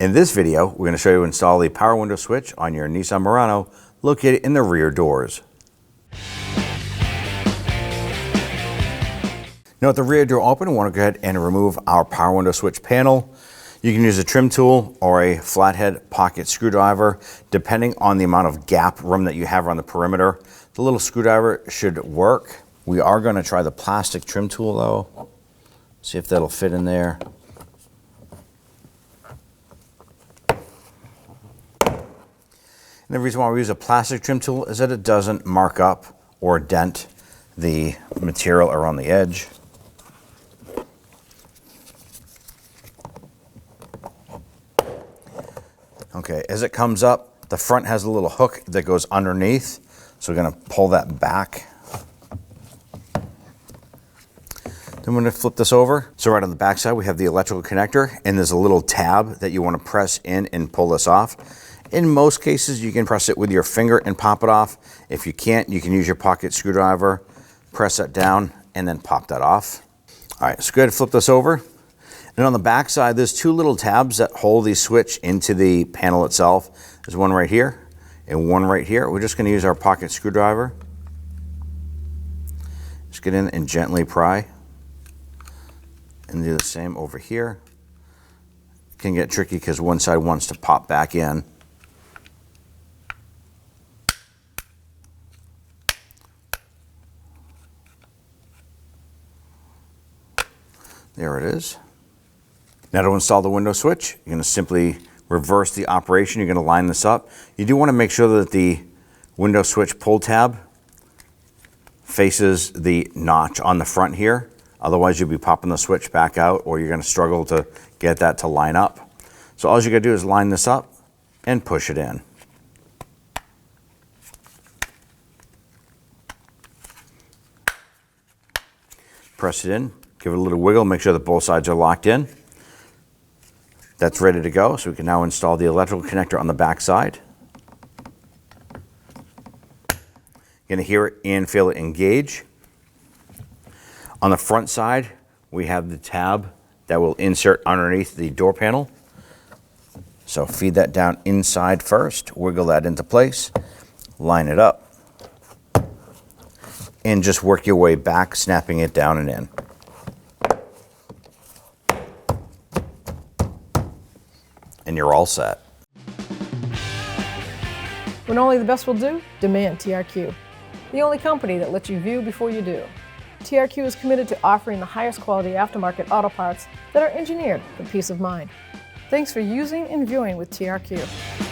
In this video, we're going to show you how to install the power window switch on your Nissan Murano located in the rear doors. Now with the rear door open, we want to go ahead and remove our power window switch panel. You can use a trim tool or a flathead pocket screwdriver, depending on the amount of gap room that you have around the perimeter. The little screwdriver should work. We are going to try the plastic trim tool though. See if that'll fit in there. And the reason why we use a plastic trim tool is that it doesn't mark up or dent the material around the edge. Okay, as it comes up, the front has a little hook that goes underneath, so we're going to pull that back. Then we're going to flip this over. So right on the back side, we have the electrical connector, and there's a little tab that you want to press in and pull this off. In most cases, you can press it with your finger and pop it off. If you can't, you can use your pocket screwdriver, press that down, and then pop that off. All right, so go ahead and flip this over. And on the back side, there's two little tabs that hold the switch into the panel itself. There's one right here and one right here. We're just going to use our pocket screwdriver. Just get in and gently pry. And do the same over here. It can get tricky because one side wants to pop back in. There it is. Now to install the window switch, you're going to simply reverse the operation. You're going to line this up. You do want to make sure that the window switch pull tab faces the notch on the front here. Otherwise, you'll be popping the switch back out, or you're going to struggle to get that to line up. So all you're going to do is line this up and push it in. Press it in, give it a little wiggle, make sure that both sides are locked in. That's ready to go, so we can now install the electrical connector on the back side. You're going to hear it and feel it engage. On the front side, we have the tab that will insert underneath the door panel. So feed that down inside first, wiggle that into place, line it up, and just work your way back, snapping it down and in. And you're all set. When only the best will do, demand TRQ. The only company that lets you view before you do. TRQ is committed to offering the highest quality aftermarket auto parts that are engineered for peace of mind. Thanks for using and viewing with TRQ.